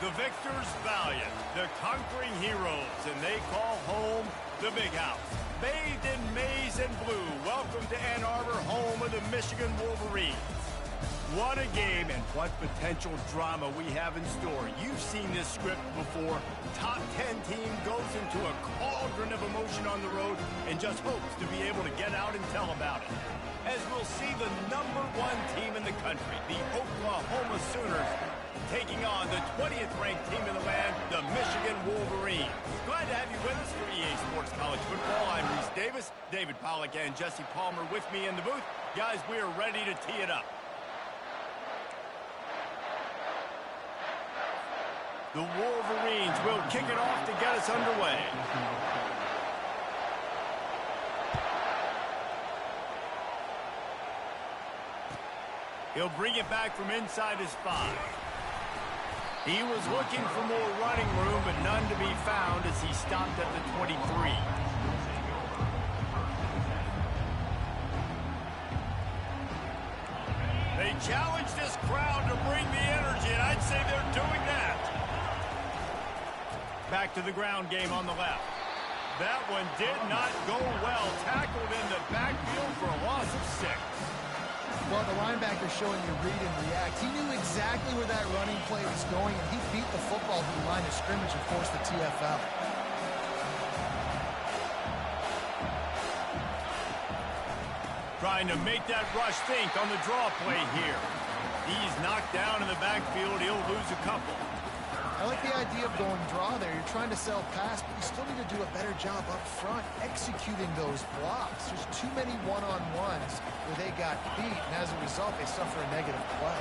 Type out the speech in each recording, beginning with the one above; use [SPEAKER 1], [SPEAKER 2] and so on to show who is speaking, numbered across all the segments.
[SPEAKER 1] The victors valiant, the conquering heroes, and they call home the Big House. Bathed in maize and blue, welcome to Ann Arbor, home of the Michigan Wolverines. What a game and what potential drama we have in store. You've seen this script before. Top 10 team goes into a cauldron of emotion on the road and just hopes to be able to get out and tell about it. As we'll see the #1 team in the country, the Oklahoma Sooners, taking on the 20th ranked team in the land, the Michigan Wolverines. Glad to have you with us for EA Sports College Football. I'm Reese Davis, David Pollack and Jesse Palmer with me in the booth. Guys, we are ready to tee it up. The Wolverines will kick it off to get us underway. He'll bring it back from inside his 5. He was looking for more running room, but none to be found as he stopped at the 23. They challenge this crowd to bring the energy, and I'd say they're doing that. Back to the ground game on the left. That one did not go well. Tackled in the backfield for a loss of 6.
[SPEAKER 2] Well, the linebacker showing you read and react. He knew exactly where that running play was going, and he beat the football to the line of scrimmage and forced the TFL.
[SPEAKER 1] Trying to make that rush think on the draw play here. He's knocked down in the backfield. He'll lose a couple.
[SPEAKER 2] I like the idea of going draw there. You're trying to sell pass, but you still need to do a better job up front executing those blocks. There's too many one-on-ones where they got beat, and as a result, they suffer a negative play.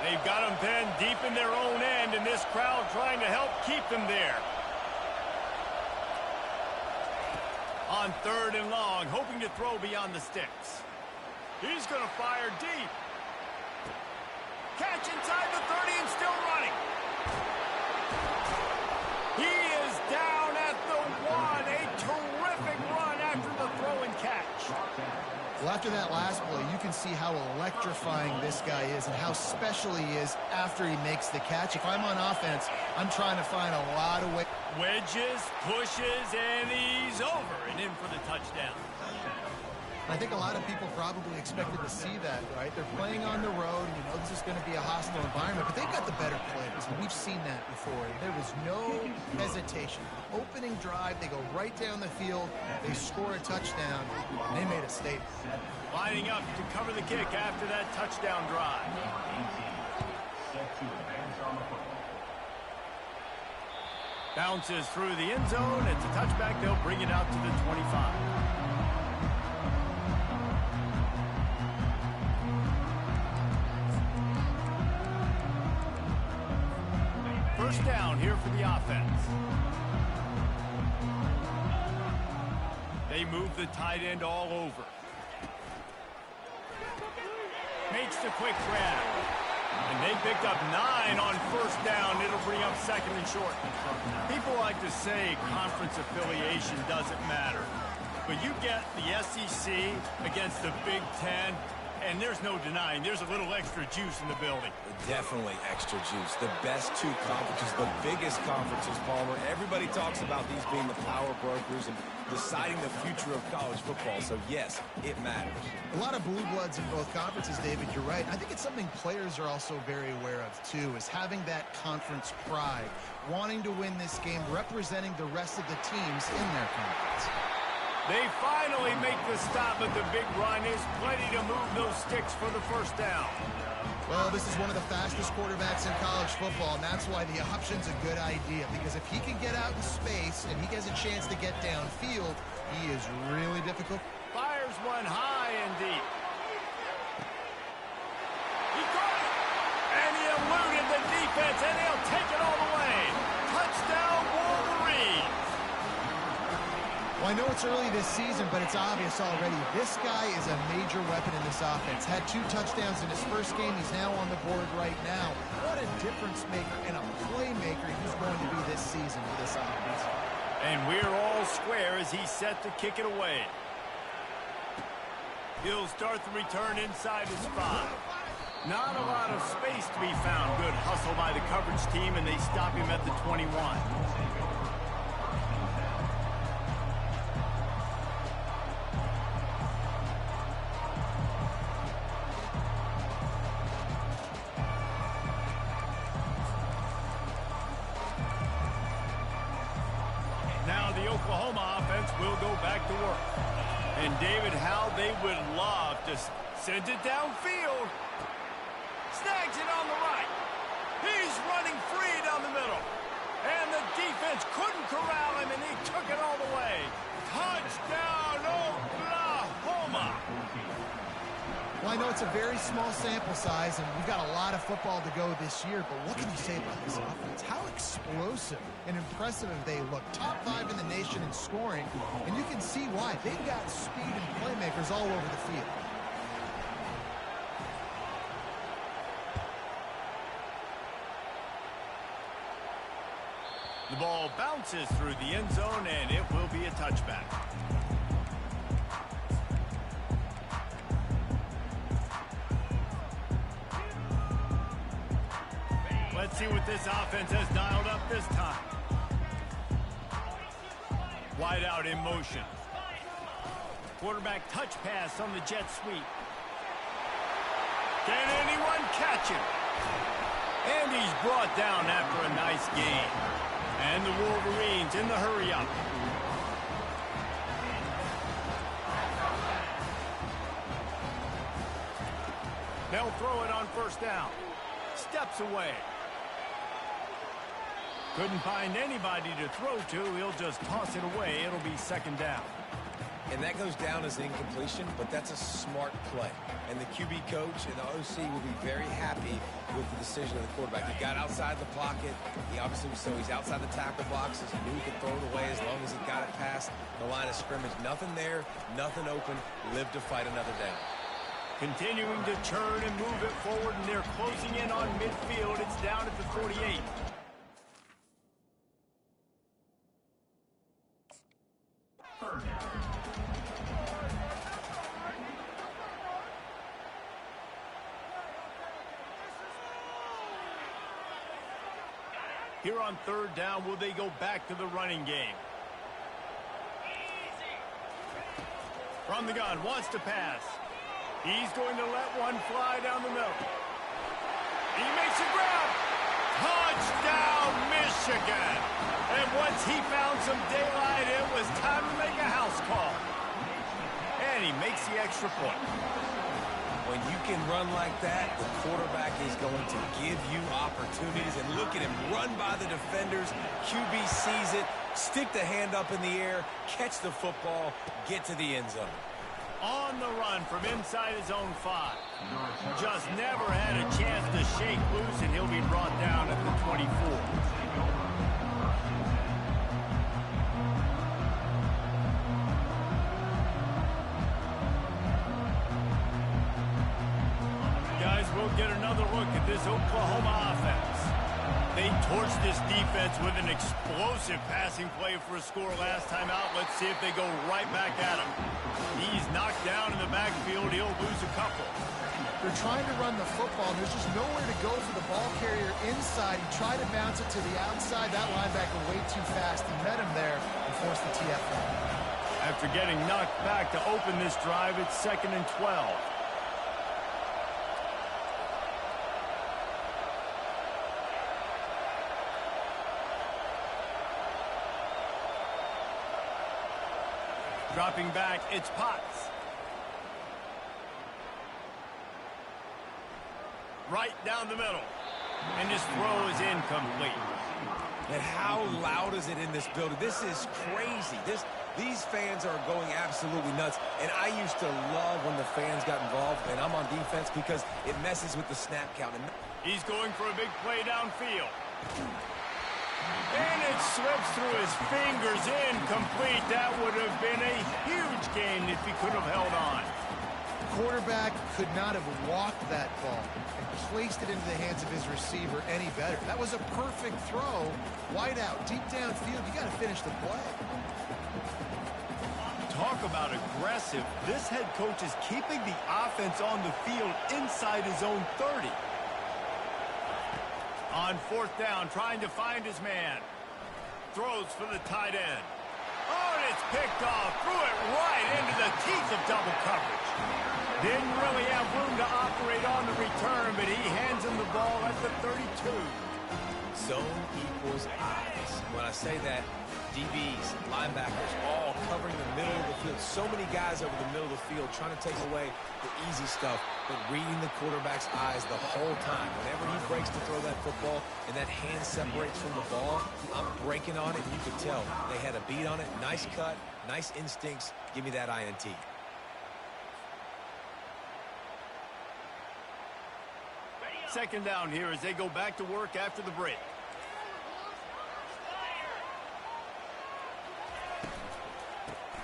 [SPEAKER 1] They've got them pinned deep in their own end, and this crowd trying to help keep them there. On 3rd and long, hoping to throw beyond the sticks. He's going to fire deep. Catch inside the 30 and still running. He is down at the 1. A terrific run after the throw and catch.
[SPEAKER 2] Well, after that last play, you can see how electrifying this guy is and how special he is after he makes the catch. If I'm on offense, I'm trying to find a lot of ways.
[SPEAKER 1] Wedges, pushes, and he's over and in for the touchdown.
[SPEAKER 2] I think a lot of people probably expected to see that, right? They're playing on the road, and you know this is going to be a hostile environment, but they've got the better players, and we've seen that before. There was no hesitation. Opening drive, they go right down the field, they score a touchdown, and they made a statement.
[SPEAKER 1] Lining up to cover the kick after that touchdown drive. Bounces through the end zone. It's a touchback. They'll bring it out to the 25. First down here for the offense. They move the tight end all over. Makes the quick grab. And they picked up 9 on first down. It'll bring up 2nd and short. People like to say conference affiliation doesn't matter. But you get the SEC against the Big Ten, and there's no denying there's a little extra juice in the building.
[SPEAKER 3] Definitely extra juice. The best 2 conferences, the biggest conferences, Palmer. Everybody talks about these being the power brokers and deciding the future of college football. So, yes, it matters.
[SPEAKER 2] A lot of blue bloods in both conferences, David. You're right. I think it's something players are also very aware of, too, is having that conference pride, wanting to win this game, representing the rest of the teams in their conference.
[SPEAKER 1] They finally make the stop, but the big run is plenty to move those sticks for the first down.
[SPEAKER 2] Well, this is one of the fastest quarterbacks in college football, and that's why the option's a good idea, because if he can get out in space and he has a chance to get downfield, he is really difficult.
[SPEAKER 1] Fires one high and deep. He caught it! And he eluded the defense, and he'll take it all the way. Touchdown, Wolverines!
[SPEAKER 2] Well, I know it's early this season, but it's obvious already. This guy is a major weapon in this offense. Had 2 touchdowns in his first game. He's now on the board right now. What a difference maker and a playmaker he's going to be this season with this offense.
[SPEAKER 1] And we're all square as he's set to kick it away. He'll start the return inside his 5. Not a lot of space to be found. Good hustle by the coverage team, and they stop him at the 21. Now the Oklahoma offense will go back to work. And David, how they would love to send it downfield. Snags it on the right. He's running free down the middle. And the defense couldn't corral him, and he took it all the way. Touchdown, Oklahoma!
[SPEAKER 2] Well, I know it's a very small sample size, and we've got a lot of football to go this year, but what can you say about this offense? How explosive and impressive have they looked? Top 5 in the nation in scoring, and you can see why. They've got speed and playmakers all over the field.
[SPEAKER 1] The ball bounces through the end zone, and it will be a touchback. Let's see what this offense has dialed up this time. Wide out in motion. Quarterback touch pass on the jet sweep. Can anyone catch him? And he's brought down after a nice gain. And the Wolverines in the hurry-up. They'll throw it on first down. Steps away. Couldn't find anybody to throw to. He'll just toss it away. It'll be second down.
[SPEAKER 3] And that goes down as an incompletion, but that's a smart play. And the QB coach and the OC will be very happy with the decision of the quarterback. He got outside the pocket. He obviously was so he's outside the tackle boxes. He knew he could throw it away as long as he got it past the line of scrimmage. Nothing there, nothing open. Live to fight another down.
[SPEAKER 1] Continuing to turn and move it forward, and they're closing in on midfield. It's down at the 48. Here on third down, will they go back to the running game? From the gun, wants to pass. He's going to let one fly down the middle. He makes a grab. Touchdown, Michigan. And once he found some daylight, it was time to make a house call. And he makes the extra point.
[SPEAKER 3] When you can run like that, the quarterback is going to give you opportunities. And look at him run by the defenders. QB sees it, stick the hand up in the air, catch the football, get to the end zone.
[SPEAKER 1] On the run from inside his own 5. Just never had a chance to shake loose, and he'll be brought down at the 24. Guys, we'll get another look at this Oklahoma offense. They torched this defense with an explosive passing play for a score last time out. Let's see if they go right back at him. He's knocked down in the backfield. He'll lose a couple.
[SPEAKER 2] They're trying to run the football. There's just nowhere to go for the ball carrier inside. He tried to bounce it to the outside. That linebacker way too fast. He met him there and forced the TFL.
[SPEAKER 1] After getting knocked back to open this drive, it's 2nd and 12. Dropping back, it's Potts. Right down the middle. And his throw is incomplete.
[SPEAKER 3] And how loud is it in this building? This is crazy. These fans are going absolutely nuts. And I used to love when the fans got involved, and I'm on defense because it messes with the snap count. And
[SPEAKER 1] he's going for a big play downfield. And it slips through his fingers, incomplete. That would have been a huge gain if he could have held on.
[SPEAKER 2] Quarterback could not have walked that ball and placed it into the hands of his receiver any better. That was a perfect throw. Wide out, deep downfield. You got to finish the play.
[SPEAKER 1] talk about aggressive. This head coach is keeping the offense on the field inside his own 30. On fourth down, trying to find his man. Throws for the tight end. Oh, and it's picked off. Threw it right into the teeth of double coverage. Didn't really have room to operate on the return, but he hands him the ball at the 32.
[SPEAKER 3] Zone equals eyes. When I say that, DBs, linebackers, all covering the middle of the field. So many guys over the middle of the field trying to take away the easy stuff, but reading the quarterback's eyes the whole time. Whenever he breaks to throw that football and that hand separates from the ball, I'm breaking on it, and you can tell they had a beat on it. Nice cut, nice instincts. Give me that INT.
[SPEAKER 1] Second down here as they go back to work after the break.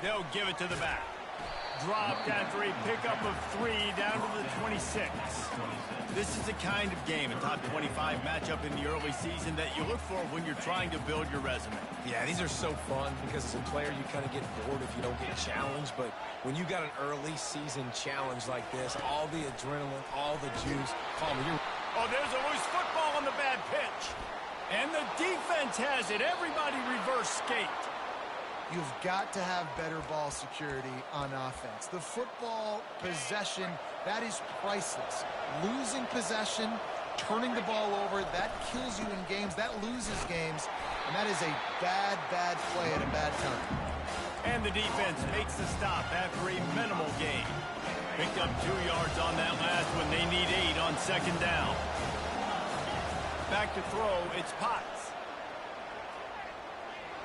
[SPEAKER 1] They'll give it to the back. Dropped after a pickup of 3 down to the 26. This is the kind of game, a top 25 matchup in the early season that you look for when you're trying to build your resume.
[SPEAKER 3] Yeah, these are so fun because as a player, you kind of get bored if you don't get challenged. But when you got an early season challenge like this, all the adrenaline, all the juice.
[SPEAKER 1] Oh, there's a loose football on the bad pitch. And the defense has it. Everybody reverse skate.
[SPEAKER 2] You've got to have better ball security on offense. The football possession, that is priceless. Losing possession, turning the ball over, that kills you in games. That loses games. And that is a bad, bad play at a bad time.
[SPEAKER 1] And the defense makes the stop after a minimal gain. Picked up 2 yards on that last one. They need 8 on second down. Back to throw, it's Potts.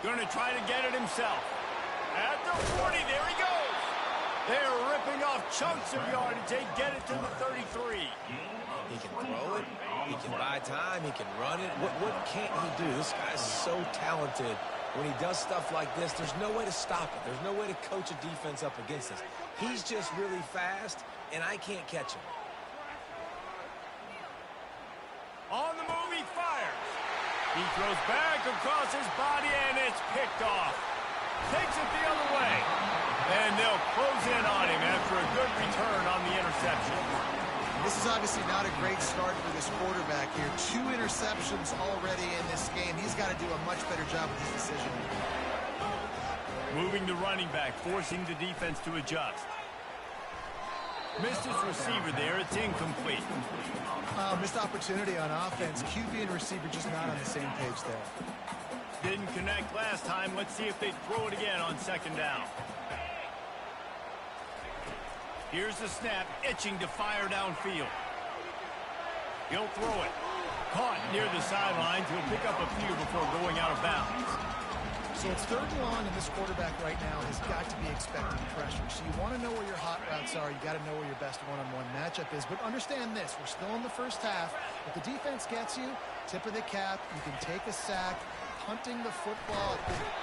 [SPEAKER 1] Going to try to get it himself. At the 40, there he goes. They're ripping off chunks of yardage. They get it to the 33.
[SPEAKER 3] He can throw it. He can buy time. He can run it. What can't he do? This guy's so talented. When he does stuff like this, there's no way to stop it. There's no way to coach a defense up against this. He's just really fast, and I can't catch him.
[SPEAKER 1] On the move, he fires. He throws back across his body, and it's picked off. Takes it the other way. And they'll close in on him after a good return on the interception.
[SPEAKER 2] This is obviously not a great start for this quarterback here. 2 interceptions already in this game. He's got to do a much better job with his decision.
[SPEAKER 1] Moving the running back, forcing the defense to adjust. Missed his receiver there. It's incomplete.
[SPEAKER 2] Missed opportunity on offense. QB and receiver just not on the same page there.
[SPEAKER 1] Didn't connect last time. Let's see if they throw it again on second down. Here's the snap, itching to fire downfield. He'll throw it. Caught near the sidelines. He'll pick up a few before going out of bounds.
[SPEAKER 2] So it's 3rd and long, and this quarterback right now has got to be expecting pressure. So you want to know where your hot routes are. You got to know where your best one-on-one matchup is. But understand this, we're still in the first half. If the defense gets you, tip of the cap, you can take a sack, punting the football.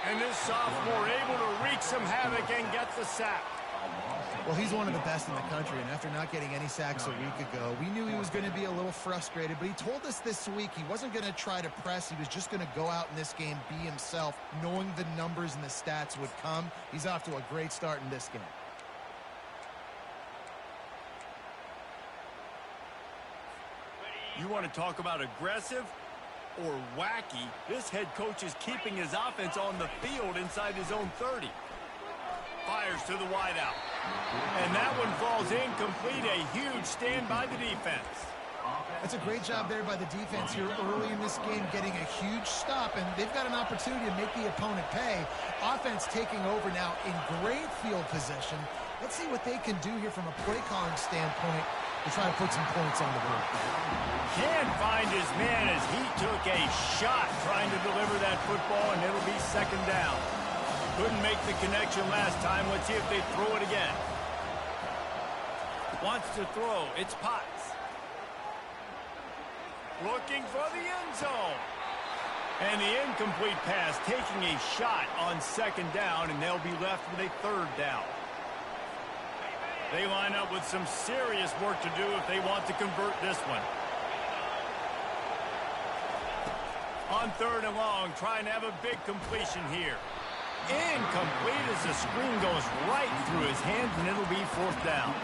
[SPEAKER 1] And this sophomore able to wreak some havoc and get the sack.
[SPEAKER 2] Well, he's one of the best in the country, and after not getting any sacks a week ago, we knew he was going to be a little frustrated, but he told us this week he wasn't going to try to press. He was just going to go out in this game, be himself, knowing the numbers and the stats would come. He's off to a great start in this game.
[SPEAKER 1] You want to talk about aggressive or wacky? This head coach is keeping his offense on the field inside his own 30. Fires to the wideout. And that one falls incomplete. A huge stand by the defense.
[SPEAKER 2] That's a great job there by the defense here early in this game, getting a huge stop, and they've got an opportunity to make the opponent pay. Offense taking over now in great field position. Let's see what they can do here from a play calling standpoint to try to put some points on the board.
[SPEAKER 1] Can't find his man as he took a shot trying to deliver that football, and it'll be second down. Couldn't make the connection last time. Let's see if they throw it again. Wants to throw. It's Potts. Looking for the end zone. And the incomplete pass taking a shot on second down, and they'll be left with a 3rd down. They line up with some serious work to do if they want to convert this one. On 3rd and long, trying to have a big completion here. Incomplete as the screen goes right through his hands, and it'll be 4th down.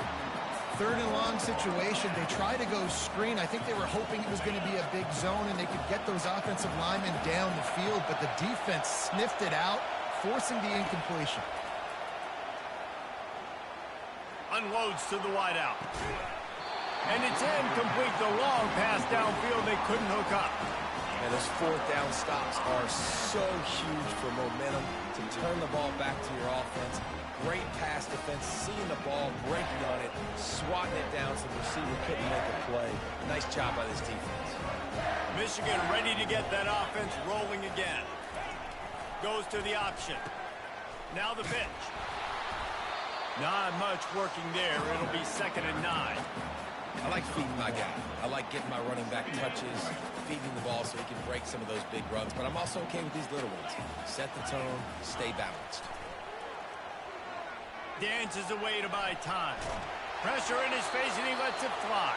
[SPEAKER 2] 3rd and long situation. They try to go screen. I think they were hoping it was going to be a big zone and they could get those offensive linemen down the field, but the defense sniffed it out, forcing the incompletion.
[SPEAKER 1] Unloads to the wideout. And it's incomplete. The long pass downfield they couldn't hook up.
[SPEAKER 3] And those 4th down stops are so huge for momentum to turn the ball back to your offense. Great pass defense, seeing the ball, breaking on it, swatting it down so the receiver couldn't make a play. Nice job by this defense.
[SPEAKER 1] Michigan ready to get that offense rolling again. Goes to the option. Now the pitch. Not much working there. It'll be 2nd and 9.
[SPEAKER 3] I like feeding my guy. I like getting my running back touches, feeding the ball so he can break some of those big runs. But I'm also okay with these little ones. Set the tone, stay balanced.
[SPEAKER 1] Dances away to buy time. Pressure in his face, and he lets it fly.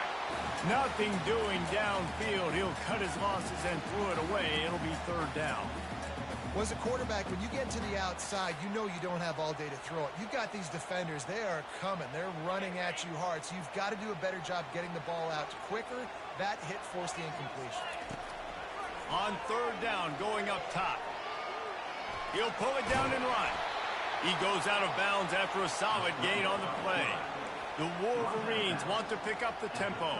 [SPEAKER 1] Nothing doing downfield. He'll cut his losses and throw it away. It'll be 3rd down.
[SPEAKER 2] As a quarterback, when you get to the outside, you know you don't have all day to throw it. You've got these defenders. They are coming. They're running at you hard, so you've got to do a better job getting the ball out quicker. That hit forced the incompletion.
[SPEAKER 1] On 3rd down, going up top. He'll pull it down and run. He goes out of bounds after a solid gain on the play. The Wolverines want to pick up the tempo.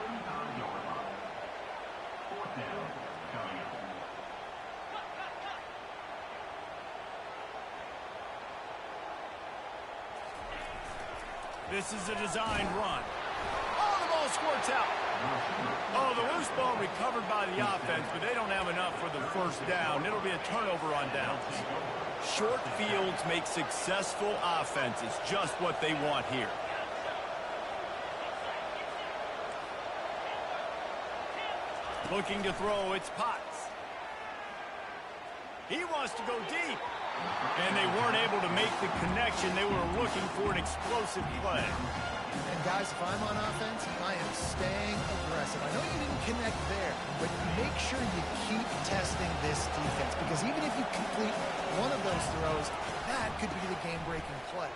[SPEAKER 1] This is a designed run. Oh, the ball squirts out. Oh, the loose ball recovered by the offense, but they don't have enough for the 1st down. It'll be a turnover on downs. Short fields make successful offenses, just what they want here. Looking to throw, it's Potts. He wants to go deep. And they weren't able to make the connection. They were looking for an explosive play.
[SPEAKER 2] And guys, if I'm on offense, I am staying aggressive. I know you didn't connect there, but make sure you keep testing this defense, because even if you complete one of those throws, that could be the game-breaking play.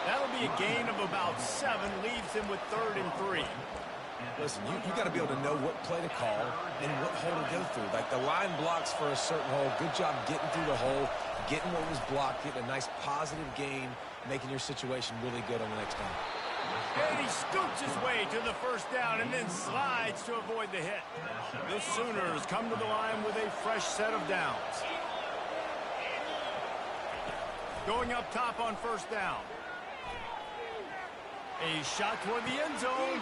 [SPEAKER 1] That'll be a gain of about 7, leaves him with 3rd and 3.
[SPEAKER 3] Listen, you got to be able to know what play to call and what hole to go through. Like the line blocks for a certain hole. Good job getting through the hole, getting what was blocked, getting a nice positive gain, making your situation really good on the next time.
[SPEAKER 1] And he scoots his way to the 1st down and then slides to avoid the hit. The Sooners come to the line with a fresh set of downs. Going up top on 1st down. A shot toward the end zone.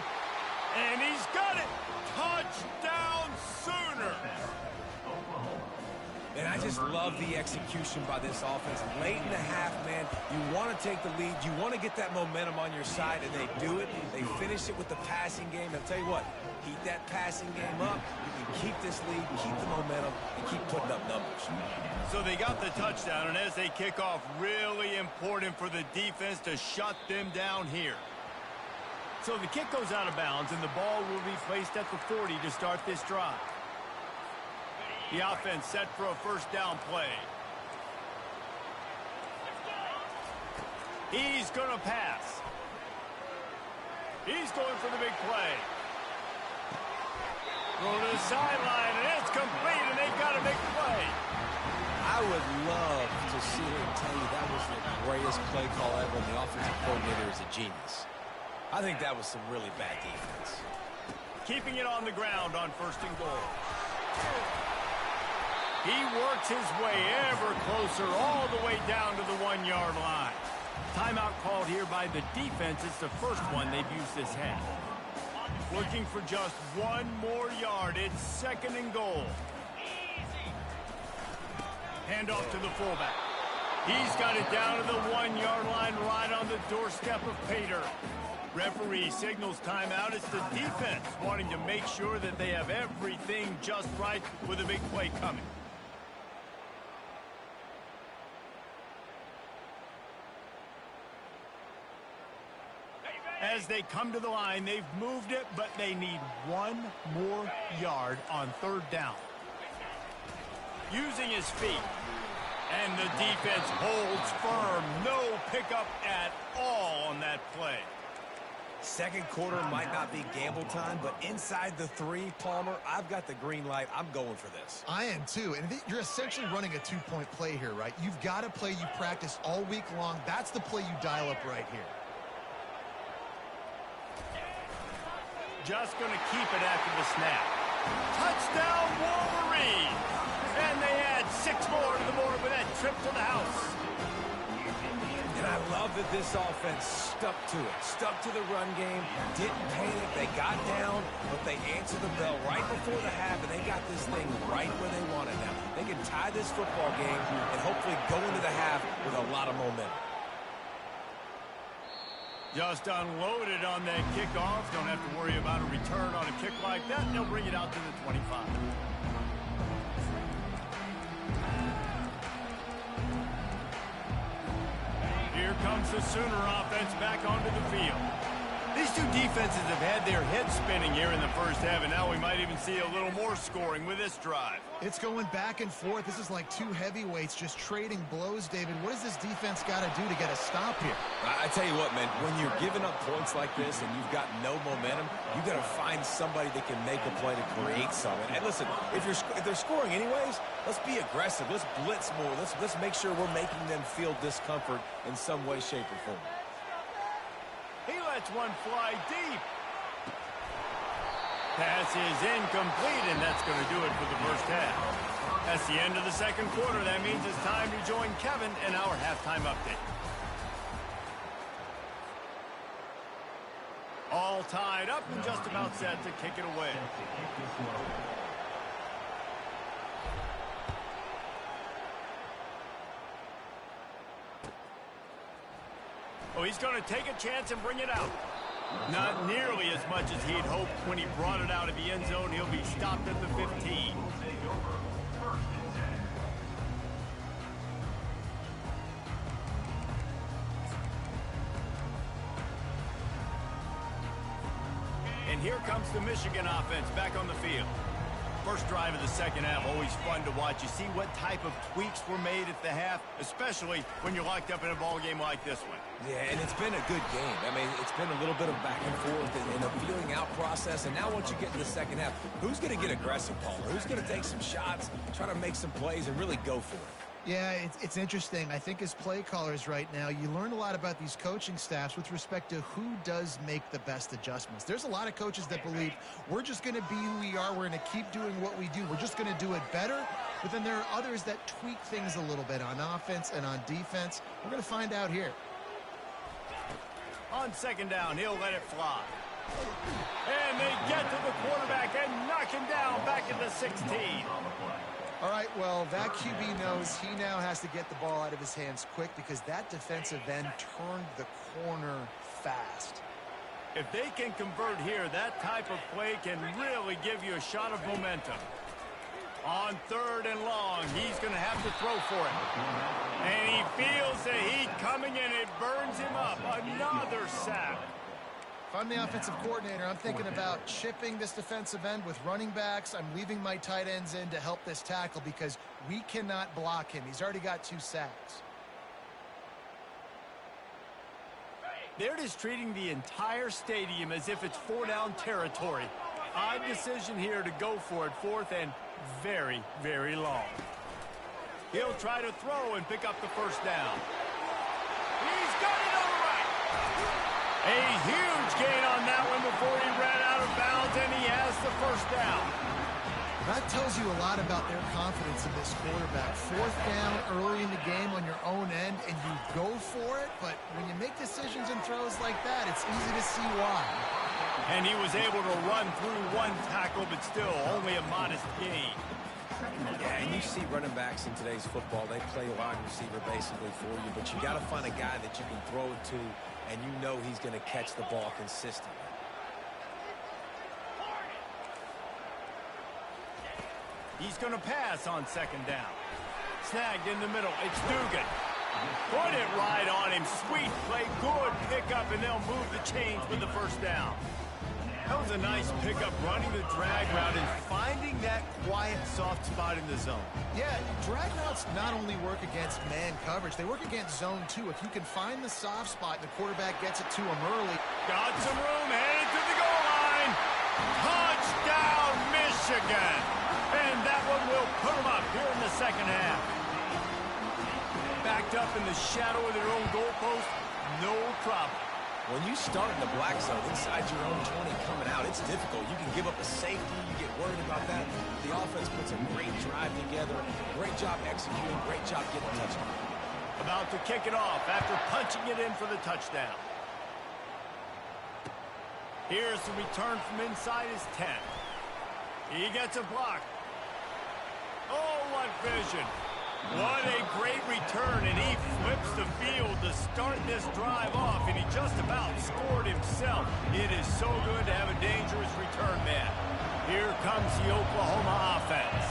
[SPEAKER 1] And he's got it. Touchdown, Sooners.
[SPEAKER 3] And I just love the execution by this offense. Late in the half, man, you want to take the lead. You want to get that momentum on your side, and they do it. They finish it with the passing game. I'll tell you what, keep that passing game up. You can keep this lead, keep the momentum, and keep putting up numbers.
[SPEAKER 1] So they got the touchdown, and as they kick off, really important for the defense to shut them down here. So the kick goes out of bounds, and the ball will be placed at the 40 to start this drive. The offense set for a 1st down play. He's going to pass. He's going for the big play. Throw to the sideline, and it's complete, and they've got a big play.
[SPEAKER 3] I would love to see him tell you that was the greatest play call ever, and the offensive coordinator is a genius. I think that was some really bad defense.
[SPEAKER 1] Keeping it on the ground on 1st and goal. He works his way ever closer all the way down to the 1-yard line. Timeout called here by the defense. It's the first one they've used this half. Looking for just 1 more yard. It's 2nd and goal. Hand off to the fullback. He's got it down to the 1-yard line right on the doorstep of Pater. Referee signals timeout. It's the defense wanting to make sure that they have everything just right with a big play coming. As they come to the line, they've moved it, but they need 1 more yard on 3rd down. using his feet. And the defense holds firm. No pickup at all on that play.
[SPEAKER 3] Second quarter might not be gamble time, but inside the 3, Palmer, I've got the green light. I'm going for this.
[SPEAKER 2] I am too. And you're essentially running a 2-point play here, right? You've got a play you practice all week long. That's the play you dial up right here.
[SPEAKER 1] Just going to keep it after the snap. Touchdown, Wolverine! And they add 6 more to the board with that trip to the house.
[SPEAKER 3] And I love that this offense stuck to it, stuck to the run game, didn't panic. They got down, but they answered the bell right before the half, and they got this thing right where they want it now. They can tie this football game and hopefully go into the half with a lot of momentum.
[SPEAKER 1] Just unloaded on that kickoff. Don't have to worry about a return on a kick like that. They'll bring it out to the 25. Here comes the Sooner offense back onto the field. These two defenses have had their heads spinning here in the first half, and now we might even see a little more scoring with this drive.
[SPEAKER 2] It's going back and forth. This is like two heavyweights just trading blows, David. What does this defense got to do to get a stop here?
[SPEAKER 3] I tell you what, man, when you're giving up points like this and you've got no momentum, you got to find somebody that can make a play to create something. And listen, if they're scoring anyways, let's be aggressive. Let's blitz more. Let's make sure we're making them feel discomfort in some way, shape, or form.
[SPEAKER 1] He lets one fly deep. Pass is incomplete, and that's going to do it for the first half. That's the end of the second quarter. That means it's time to join Kevin in our halftime update. All tied up and just about set to kick it away. Oh, he's going to take a chance and bring it out. Not nearly as much as he'd hoped when he brought it out of the end zone. He'll be stopped at the 15. And here comes the Michigan offense back on the field. First drive of the second half, always fun to watch. You see what type of tweaks were made at the half, especially when you're locked up in a ball game like this one.
[SPEAKER 3] Yeah, and it's been a good game. I mean, it's been a little bit of back and forth and a feeling out process. And now once you get in the second half, who's going to get aggressive, Paul? Who's going to take some shots, try to make some plays, and really go for it?
[SPEAKER 2] Yeah, it's interesting. I think as play callers right now, you learn a lot about these coaching staffs with respect to who does make the best adjustments. There's a lot of coaches that believe we're just going to be who we are. We're going to keep doing what we do. We're just going to do it better. But then there are others that tweak things a little bit on offense and on defense. We're going to find out here.
[SPEAKER 1] On second down, he'll let it fly. And they get to the quarterback and knock him down back at the 16.
[SPEAKER 2] All right, well, that QB knows he now has to get the ball out of his hands quick because that defensive end turned the corner fast.
[SPEAKER 1] If they can convert here, that type of play can really give you a shot of momentum. On third and long, he's going to have to throw for it. And he feels the heat coming in. It burns him up. Another sack.
[SPEAKER 2] If I'm the offensive coordinator, I'm thinking about chipping this defensive end with running backs. I'm leaving my tight ends in to help this tackle because we cannot block him. He's already got 2 sacks.
[SPEAKER 1] They're just treating the entire stadium as if it's 4-down territory. Odd decision here to go for it, fourth and very, very long. He'll try to throw and pick up the first down. He's got it on the right. A huge gain on that one before he ran out of bounds, and he has the first down.
[SPEAKER 2] That tells you a lot about their confidence in this quarterback. 4th down early in the game on your own end, and you go for it, but when you make decisions and throws like that, it's easy to see why.
[SPEAKER 1] And he was able to run through one tackle, but still only a modest gain.
[SPEAKER 3] Yeah, and you see running backs in today's football, they play wide receiver basically for you, but you got to find a guy that you can throw it to, and you know he's going to catch the ball consistently.
[SPEAKER 1] He's going to pass on second down. Snagged in the middle. It's Dugan. Put it right on him. Sweet play. Good pickup, and they'll move the chains with the first down. That was a nice pickup, running the drag route and finding that quiet, soft spot in the zone.
[SPEAKER 2] Yeah, drag routes not only work against man coverage, they work against zone too. If you can find the soft spot and the quarterback gets it to him early.
[SPEAKER 1] Got some room, headed to the goal line. Touchdown, Michigan. And that one will put them up here in the second half. Backed up in the shadow of their own goalpost, no problem.
[SPEAKER 3] When you start in the black zone inside your own 20 coming out, it's difficult. You can give up a safety. You get worried about that. The offense puts a great drive together. Great job executing. Great job getting a touchdown.
[SPEAKER 1] About to kick it off after punching it in for the touchdown. Here's the return from inside his 10. He gets a block. Oh, what vision. What a great return, and he flips the field to start this drive off, and he just about scored himself. It is so good to have a dangerous return man. Here comes the Oklahoma offense.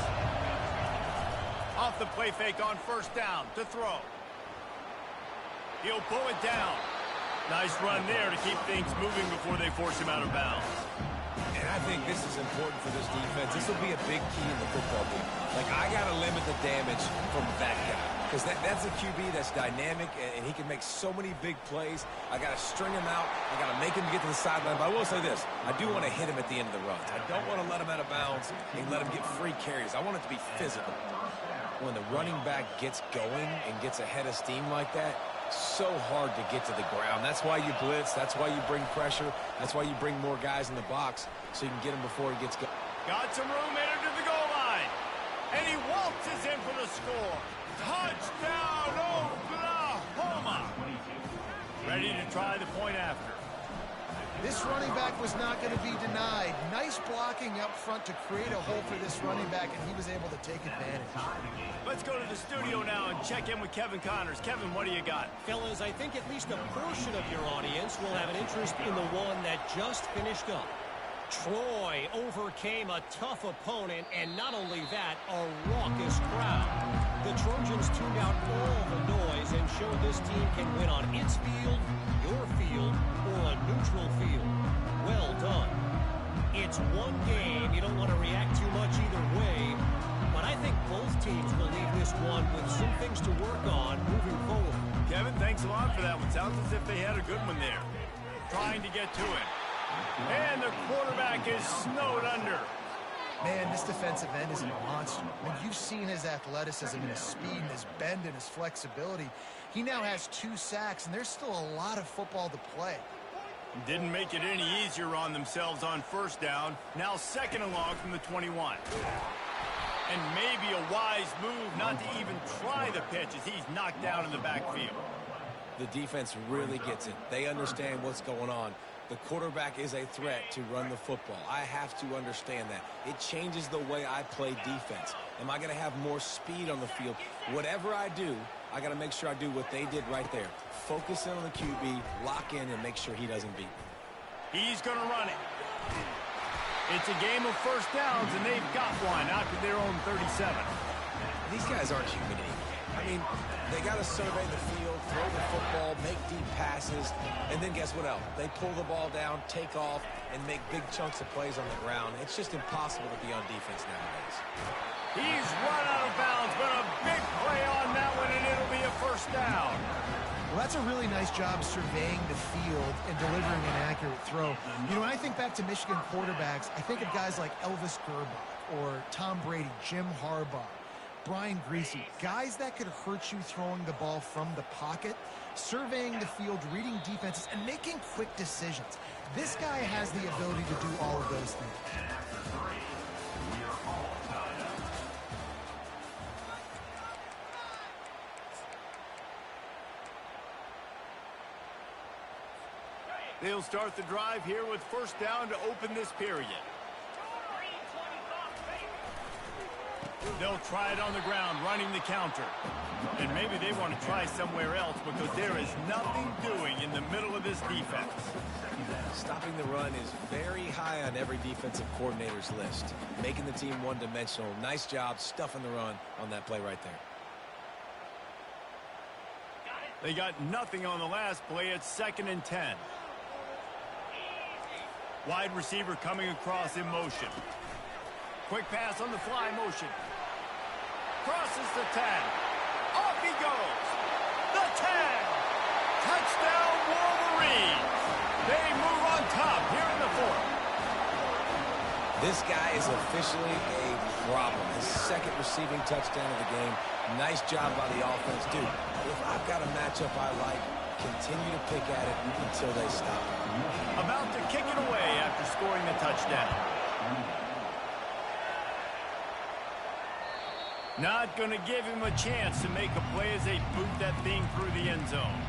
[SPEAKER 1] Off the play fake on first down to throw. He'll pull it down. Nice run there to keep things moving before they force him out of bounds.
[SPEAKER 3] And I think this is important for this defense. This will be a big key in the football game. Like, I got to limit the damage from that guy. Because that's a QB that's dynamic, and he can make so many big plays. I got to string him out. I got to make him get to the sideline. But I will say this. I do want to hit him at the end of the runs. I don't want to let him out of bounds and let him get free carries. I want it to be physical. When the running back gets going and gets ahead of steam like that, so hard to get to the ground. That's why you blitz. That's why you bring pressure. That's why you bring more guys in the box so you can get him before he gets going.
[SPEAKER 1] Got some room, headed to the goal line. And he waltzes in for the score. Touchdown, Oklahoma. Ready to try the point after.
[SPEAKER 2] This running back was not going to be denied. Nice blocking up front to create a hole for this running back, and he was able to take advantage.
[SPEAKER 1] Let's go to the studio now and check in with Kevin Connors. Kevin, what do you got?
[SPEAKER 4] Fellas, I think at least a portion of your audience will have an interest in the one that just finished up. Troy overcame a tough opponent, and not only that, a raucous crowd. The Trojans tuned out all the noise and showed this team can win on its field, your field, or a neutral field. Well done. It's one game. You don't want to react too much either way, but I think both teams will leave this one with some things to work on moving forward.
[SPEAKER 1] Kevin, thanks a lot for that one. Sounds as if they had a good one there. Trying to get to it. And the quarterback is snowed under.
[SPEAKER 2] Man, this defensive end is a monster. When you've seen his athleticism and his speed and his bend and his flexibility, he now has 2 sacks, and there's still a lot of football to play.
[SPEAKER 1] Didn't make it any easier on themselves on first down. Now second and long from the 21. And maybe a wise move not to even try the pitch as he's knocked down in the backfield.
[SPEAKER 3] The defense really gets it. They understand what's going on. The quarterback is a threat to run the football. I have to understand that. It changes the way I play defense. Am I going to have more speed on the field? Whatever I do, I got to make sure I do what they did right there. Focus in on the QB, lock in, and make sure he doesn't beat me.
[SPEAKER 1] He's going to run it. It's a game of first downs, and they've got one out to their own 37.
[SPEAKER 3] These guys aren't human anymore. I mean, they got to survey the field, throw the football, make deep passes, and then guess what else? They pull the ball down, take off, and make big chunks of plays on the ground. It's just impossible to be on defense nowadays.
[SPEAKER 1] He's run out of bounds, but a big play on that one, and it'll be a first down.
[SPEAKER 2] Well, that's a really nice job surveying the field and delivering an accurate throw. You know, when I think back to Michigan quarterbacks, I think of guys like Elvis Gerbach or Tom Brady, Jim Harbaugh, Brian Griese, guys that could hurt you throwing the ball from the pocket, surveying the field, reading defenses, and making quick decisions. This guy has the ability to do all of those things.
[SPEAKER 1] They'll start the drive here with first down to open this period. They'll try it on the ground, running the counter. And maybe they want to try somewhere else because there is nothing doing in the middle of this defense.
[SPEAKER 3] Stopping the run is very high on every defensive coordinator's list. Making the team one-dimensional. Nice job stuffing the run on that play right there.
[SPEAKER 1] They got nothing on the last play. It's 2nd and 10. Wide receiver coming across in motion. Quick pass on the fly motion. Crosses the 10. Off he goes. The 10. Touchdown Wolverines. They move on top here in the fourth.
[SPEAKER 3] This guy is officially a problem. His second receiving touchdown of the game. Nice job by the offense. Dude, if I've got a matchup I like, continue to pick at it until they stop.
[SPEAKER 1] About to kick it away after scoring the touchdown. Not going to give him a chance to make a play as they boot that thing through the end zone.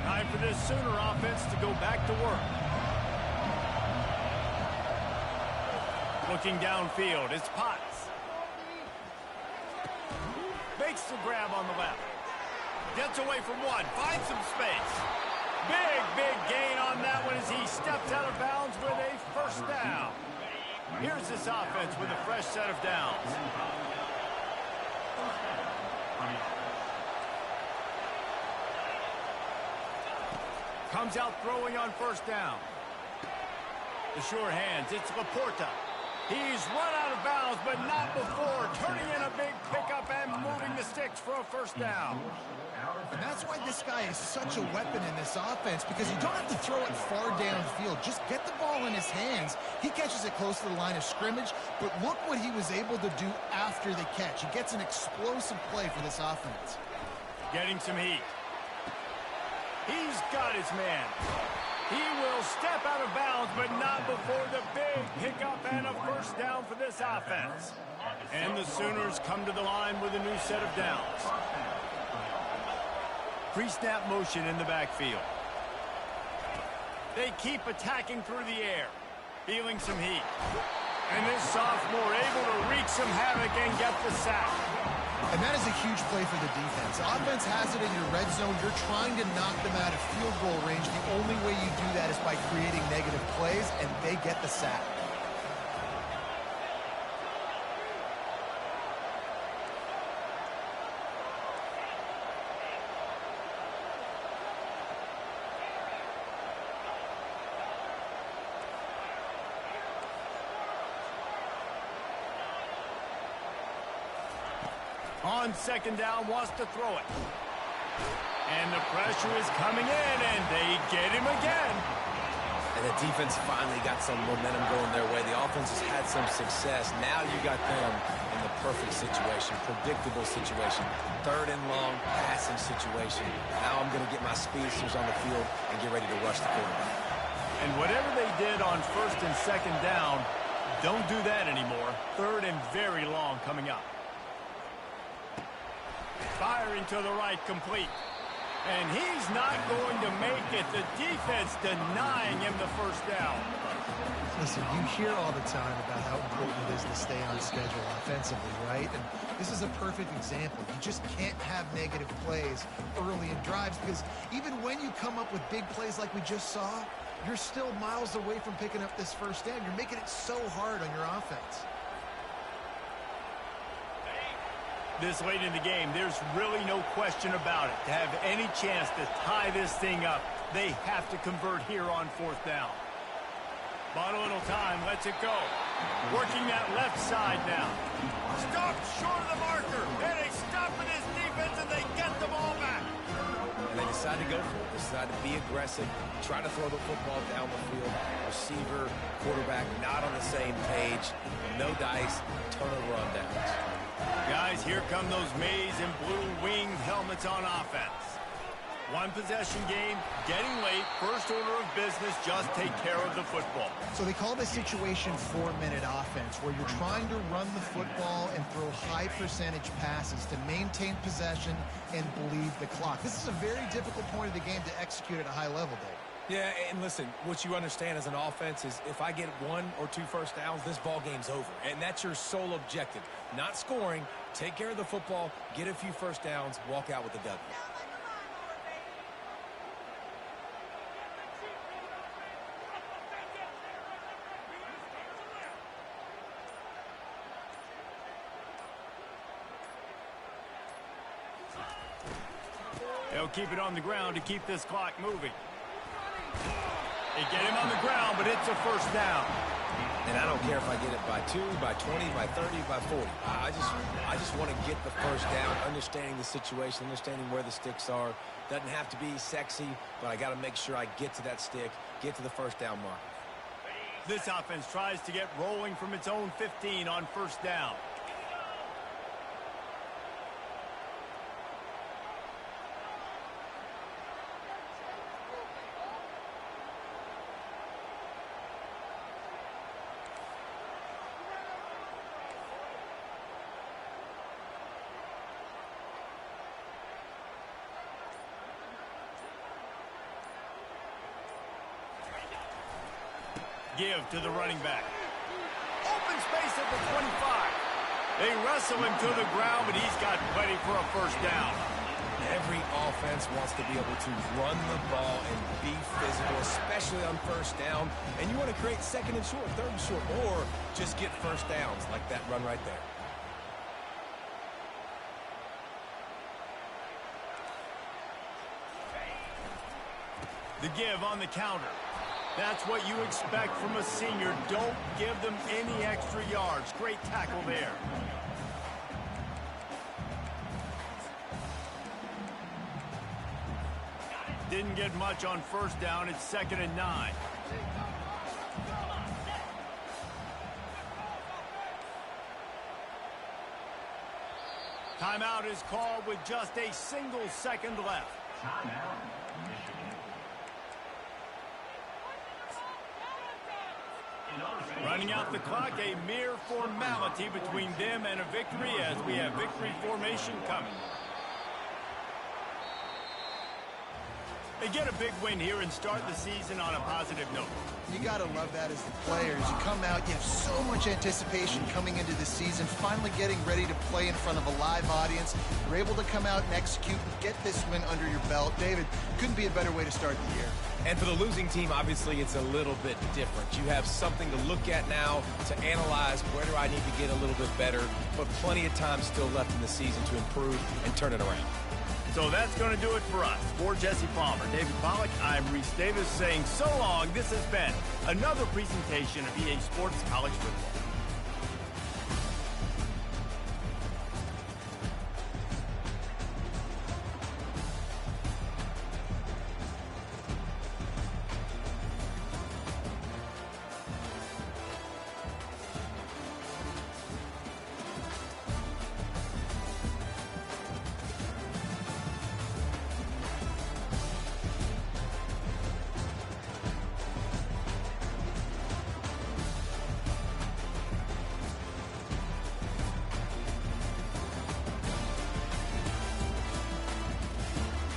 [SPEAKER 1] Time for this Sooner offense to go back to work. Looking downfield, it's Potts. Makes the grab on the left. Gets away from one, finds some space. Big gain on that one as he steps out of bounds with a first down. Here's this offense with a fresh set of downs. Comes out throwing on first down. The sure hands, it's Laporta. He's run out of bounds, but not before turning in a big pickup and moving the sticks for a first down.
[SPEAKER 2] And that's why this guy is such a weapon in this offense, because you don't have to throw it far downfield. Just get the ball in his hands. He catches it close to the line of scrimmage, but look what he was able to do after the catch. He gets an explosive play for this offense.
[SPEAKER 1] Getting some heat. He's got his man. He will step out of bounds, but not before the big pickup and a first down for this offense. And the Sooners come to the line with a new set of downs. Pre-snap motion in the backfield. They keep attacking through the air, feeling some heat. And this sophomore able to wreak some havoc and get the sack.
[SPEAKER 2] And that is a huge play for the defense. Offense has it in your red zone. You're trying to knock them out of field goal range. The only way you do that is by creating negative plays, and they get the sack.
[SPEAKER 1] On second down, wants to throw it. And the pressure is coming in, and they get him again.
[SPEAKER 3] And the defense finally got some momentum going their way. The offense has had some success. Now you got them in the perfect situation, predictable situation, third and long passing situation. Now I'm going to get my speedsters on the field and get ready to rush the quarterback.
[SPEAKER 1] And whatever they did on first and second down, don't do that anymore. Third and very long coming up. Firing to the right, complete. And he's not going to make it. The defense denying him the first down.
[SPEAKER 2] Listen, you hear all the time about how important it is to stay on schedule offensively, right? And this is a perfect example. You just can't have negative plays early in drives, because even when you come up with big plays like we just saw, you're still miles away from picking up this first down. You're making it so hard on your offense.
[SPEAKER 1] This late in the game, there's really no question about it. To have any chance to tie this thing up, they have to convert here on fourth down. Bought a little time, lets it go. Working that left side now. Stopped short of the marker. And they stop with his defense, and they get the ball back.
[SPEAKER 3] And they decide to go for it. Decide to be aggressive, try to throw the football down the field. Receiver, quarterback, not on the same page. No dice, turnover on downs.
[SPEAKER 1] Guys, here come those maize and blue winged helmets on offense. One possession game, getting late, first order of business, just take care of the football.
[SPEAKER 2] So they call this situation 4-minute offense, where you're trying to run the football and throw high percentage passes to maintain possession and bleed the clock. This is a very difficult point of the game to execute at a high level, Dave.
[SPEAKER 3] Yeah, and listen, what you understand as an offense is if I get 1 or 2 first downs, this ball game's over. And that's your sole objective. Not scoring, take care of the football, get a few first downs, walk out with the W.
[SPEAKER 1] They'll keep it on the ground to keep this clock moving. They get him on the ground, but it's a first down.
[SPEAKER 3] And I don't care if I get it by 2, by 20, by 30, by 40. I just want to get the first down, understanding the situation, understanding where the sticks are. Doesn't have to be sexy, but I got to make sure I get to that stick, get to the first down mark.
[SPEAKER 1] This offense tries to get rolling from its own 15 on first down. Give to the running back. Open space at the 25. They wrestle him to the ground, but he's got plenty for a first down.
[SPEAKER 3] Every offense wants to be able to run the ball and be physical, especially on first down. And you want to create second and short, third and short, or just get first downs like that run right there.
[SPEAKER 1] The give on the counter. That's what you expect from a senior. Don't give them any extra yards. Great tackle there. Didn't get much on first down. It's 2nd and 9. Timeout is called with just a single second left. Running out the clock, a mere formality between them and a victory as we have victory formation coming. They get a big win here and start the season on a positive note.
[SPEAKER 2] You got to love that as the players. You come out, you have so much anticipation coming into the season, finally getting ready to play in front of a live audience. You're able to come out and execute and get this win under your belt. David, couldn't be a better way to start the year.
[SPEAKER 3] And for the losing team, obviously, it's a little bit different. You have something to look at now to analyze where do I need to get a little bit better, but plenty of time still left in the season to improve and turn it around.
[SPEAKER 1] So that's going to do it for us. For Jesse Palmer, David Pollack, I'm Reese Davis saying so long. This has been another presentation of EA Sports College Football.